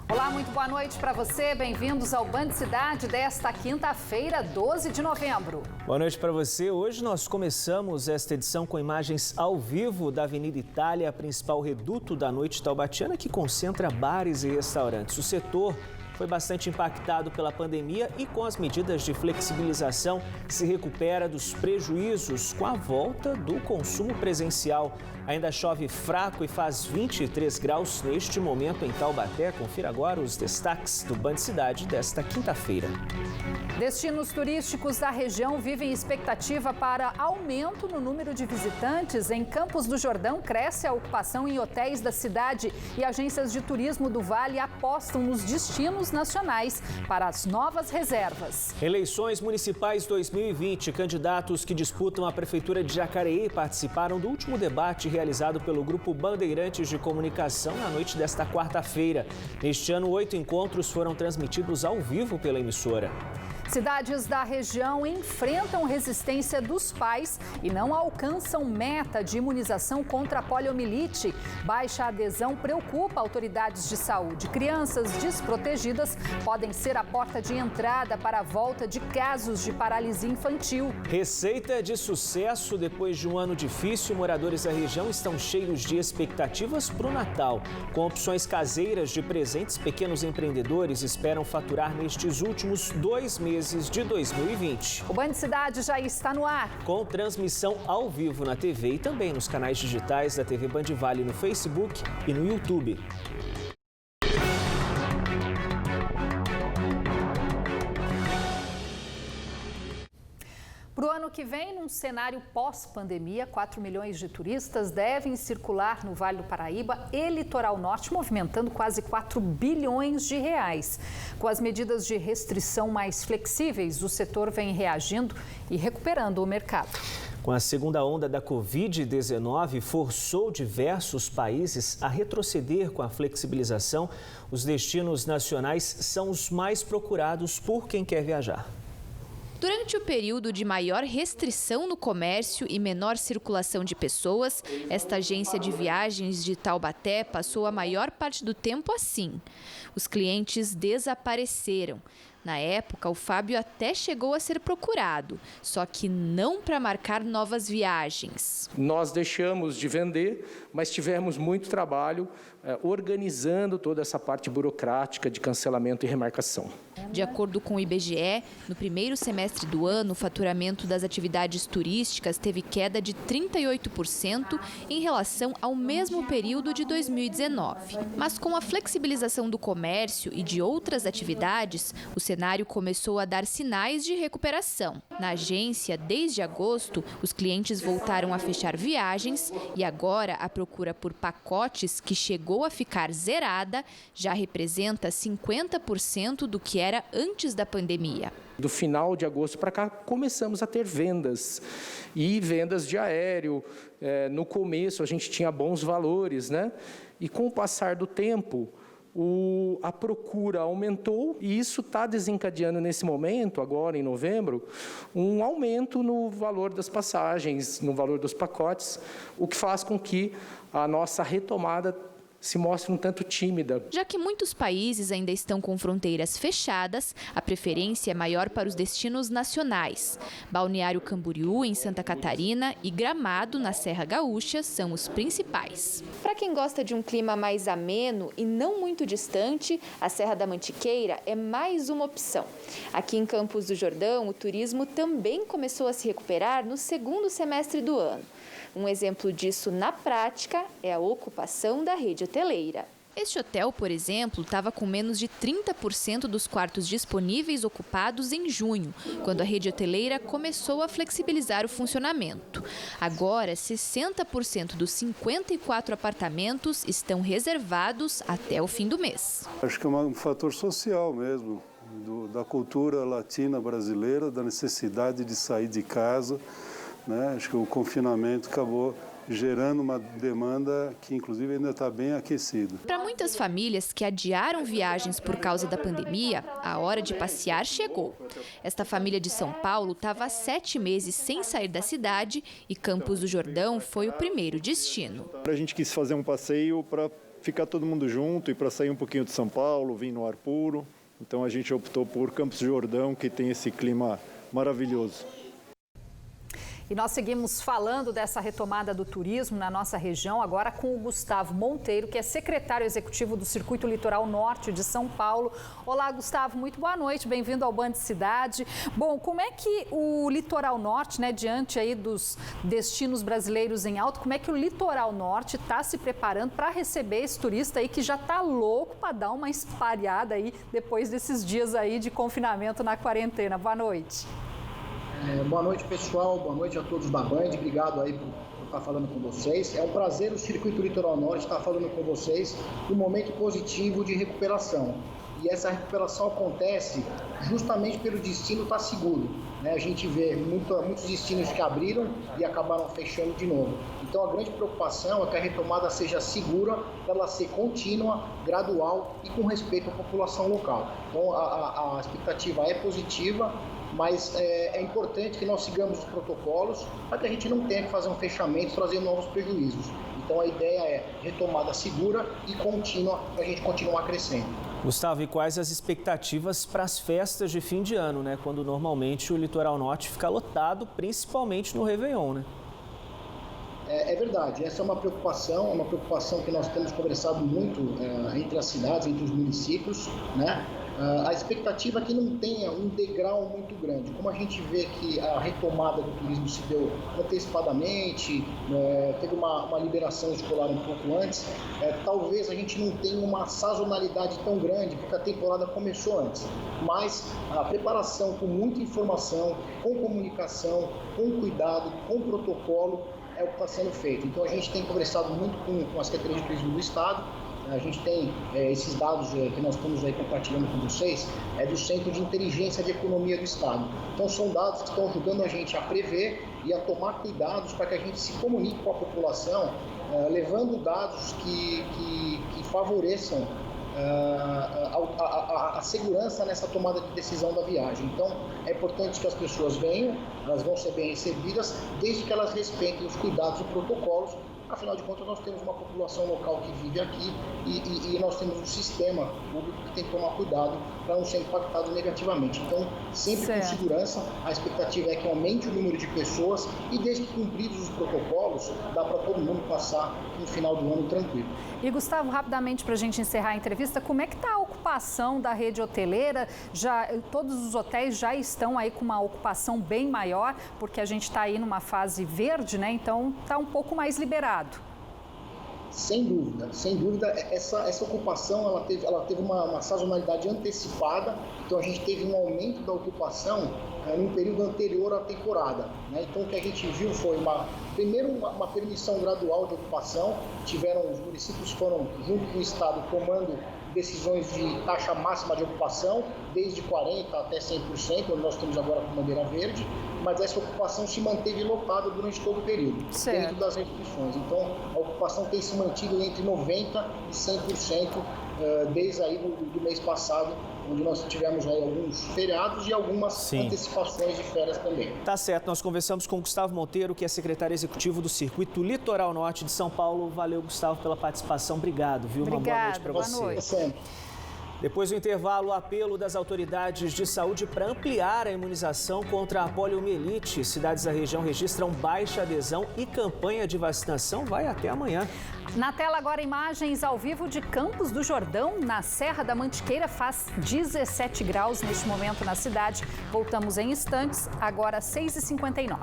Olá, muito boa noite para você. Bem-vindos ao Band Cidade desta quinta-feira, 12 de novembro. Boa noite para você. Hoje nós começamos esta edição com imagens ao vivo da Avenida Itália, principal reduto da noite taubatiana, que concentra bares e restaurantes. O setor foi bastante impactado pela pandemia e, com as medidas de flexibilização, se recupera dos prejuízos com a volta do consumo presencial. Ainda chove fraco e faz 23 graus neste momento em Taubaté. Confira agora os destaques do Band Cidade desta quinta-feira. Destinos turísticos da região vivem expectativa para aumento no número de visitantes. Em Campos do Jordão, cresce a ocupação em hotéis da cidade e agências de turismo do Vale apostam nos destinos nacionais para as novas reservas. Eleições municipais 2020. Candidatos que disputam a Prefeitura de Jacareí participaram do último debate realizado pelo Grupo Bandeirantes de Comunicação na noite desta quarta-feira. Neste ano, 8 encontros foram transmitidos ao vivo pela emissora. Cidades da região enfrentam resistência dos pais e não alcançam meta de imunização contra a poliomielite. Baixa adesão preocupa autoridades de saúde. Crianças desprotegidas podem ser a porta de entrada para a volta de casos de paralisia infantil. Receita de sucesso. Depois de um ano difícil, moradores da região estão cheios de expectativas para o Natal. Com opções caseiras de presentes, pequenos empreendedores esperam faturar nestes últimos 2 meses de 2020. O Band Cidade já está no ar. Com transmissão ao vivo na TV e também nos canais digitais da TV Band Vale no Facebook e no YouTube. Para o ano que vem, num cenário pós-pandemia, 4 milhões de turistas devem circular no Vale do Paraíba e Litoral Norte, movimentando quase 4 bilhões de reais. Com as medidas de restrição mais flexíveis, o setor vem reagindo e recuperando o mercado. Com a segunda onda da Covid-19, forçou diversos países a retroceder com a flexibilização. Os destinos nacionais são os mais procurados por quem quer viajar. Durante o período de maior restrição no comércio e menor circulação de pessoas, esta agência de viagens de Taubaté passou a maior parte do tempo assim. Os clientes desapareceram. Na época, o Fábio até chegou a ser procurado, só que não para marcar novas viagens. Nós deixamos de vender, mas tivemos muito trabalho organizando toda essa parte burocrática de cancelamento e remarcação. De acordo com o IBGE, no primeiro semestre do ano, o faturamento das atividades turísticas teve queda de 38% em relação ao mesmo período de 2019. Mas com a flexibilização do comércio e de outras atividades, o cenário começou a dar sinais de recuperação. Na agência, desde agosto, os clientes voltaram a fechar viagens e agora a procura por pacotes, que chegou a ficar zerada, já representa 50% do que era antes da pandemia. Do final de agosto para cá, começamos a ter vendas e vendas de aéreo. No começo, a gente tinha bons valores, né? E com o passar do tempo, a procura aumentou e isso está desencadeando nesse momento, agora em novembro, um aumento no valor das passagens, no valor dos pacotes, o que faz com que a nossa retomada se mostra um tanto tímida. Já que muitos países ainda estão com fronteiras fechadas, a preferência é maior para os destinos nacionais. Balneário Camboriú, em Santa Catarina, e Gramado, na Serra Gaúcha, são os principais. Para quem gosta de um clima mais ameno e não muito distante, a Serra da Mantiqueira é mais uma opção. Aqui em Campos do Jordão, o turismo também começou a se recuperar no segundo semestre do ano. Um exemplo disso na prática é a ocupação da rede hoteleira. Este hotel, por exemplo, estava com menos de 30% dos quartos disponíveis ocupados em junho, quando a rede hoteleira começou a flexibilizar o funcionamento. Agora, 60% dos 54 apartamentos estão reservados até o fim do mês. Acho que é um fator social mesmo, da cultura latina brasileira, da necessidade de sair de casa. Acho que o confinamento acabou gerando uma demanda que, inclusive, ainda está bem aquecida. Para muitas famílias que adiaram viagens por causa da pandemia, a hora de passear chegou. Esta família de São Paulo estava há 7 meses sem sair da cidade e Campos do Jordão foi o primeiro destino. A gente quis fazer um passeio para ficar todo mundo junto e para sair um pouquinho de São Paulo, vir no ar puro. Então a gente optou por Campos do Jordão, que tem esse clima maravilhoso. E nós seguimos falando dessa retomada do turismo na nossa região, agora com o Gustavo Monteiro, que é secretário executivo do Circuito Litoral Norte de São Paulo. Olá, Gustavo, muito boa noite, bem-vindo ao Band Cidade. Bom, como é que o Litoral Norte, né, diante aí dos destinos brasileiros em alta, como é que o Litoral Norte está se preparando para receber esse turista aí que já está louco para dar uma espalhada aí depois desses dias aí de confinamento na quarentena? Boa noite. Boa noite, pessoal. Boa noite a todos da Band. Obrigado aí por estar falando com vocês. É um prazer o Circuito Litoral Norte estar falando com vocês num momento positivo de recuperação. E essa recuperação acontece justamente pelo destino estar seguro, né? A gente vê muitos destinos que abriram e acabaram fechando de novo. Então a grande preocupação é que a retomada seja segura, para ela ser contínua, gradual e com respeito à população local. Então a expectativa é positiva, mas é importante que nós sigamos os protocolos para que a gente não tenha que fazer um fechamento e trazer novos prejuízos. Então a ideia é retomada segura e contínua para a gente continuar crescendo. Gustavo, e quais as expectativas para as festas de fim de ano, né? Quando normalmente o Litoral Norte fica lotado, principalmente no Réveillon, né? É verdade, essa é uma preocupação que nós temos conversado muito entre as cidades, entre os municípios, né? A expectativa é que não tenha um degrau muito grande. Como a gente vê que a retomada do turismo se deu antecipadamente, teve uma liberação escolar um pouco antes, talvez a gente não tenha uma sazonalidade tão grande, porque a temporada começou antes. Mas a preparação com muita informação, com comunicação, com cuidado, com protocolo, é o que está sendo feito. Então a gente tem conversado muito com a Secretaria de Turismo do Estado. A gente tem esses dados que nós estamos aí compartilhando com vocês, do Centro de Inteligência de Economia do Estado. Então são dados que estão ajudando a gente a prever e a tomar cuidados para que a gente se comunique com a população, levando dados que favoreçam a segurança nessa tomada de decisão da viagem. Então é importante que as pessoas venham, elas vão ser bem recebidas, desde que elas respeitem os cuidados e protocolos. Afinal de contas, nós temos uma população local que vive aqui e nós temos um sistema público que tem que tomar cuidado para não ser impactado negativamente. Então, sempre com segurança, a expectativa é que aumente o número de pessoas e, desde que cumpridos os protocolos, dá para todo mundo passar no final do ano tranquilo. E, Gustavo, rapidamente para a gente encerrar a entrevista, como é que está a ocupação da rede hoteleira? Todos os hotéis já estão aí com uma ocupação bem maior, porque a gente está aí numa fase verde, né? Então, está um pouco mais liberado. Sem dúvida, essa ocupação ela teve uma sazonalidade antecipada, então a gente teve um aumento da ocupação num período anterior à temporada, né? Então o que a gente viu foi primeiro uma permissão gradual de ocupação, os municípios foram junto com o Estado tomando decisões de taxa máxima de ocupação, desde 40% até 100%, onde nós estamos agora com bandeira verde, mas essa ocupação se manteve lotada durante todo o período, dentro das restrições. Então, a ocupação tem se mantido entre 90% e 100% desde aí do mês passado, onde nós tivemos aí alguns feriados e algumas antecipações de férias também. Tá certo, nós conversamos com o Gustavo Monteiro, que é secretário executivo do Circuito Litoral Norte de São Paulo. Valeu, Gustavo, pela participação. Obrigado, viu? Uma boa noite para você. Boa noite. Depois do intervalo, o apelo das autoridades de saúde para ampliar a imunização contra a poliomielite. Cidades da região registram baixa adesão e campanha de vacinação vai até amanhã. Na tela agora, imagens ao vivo de Campos do Jordão, na Serra da Mantiqueira. Faz 17 graus neste momento na cidade. Voltamos em instantes, agora 6h59.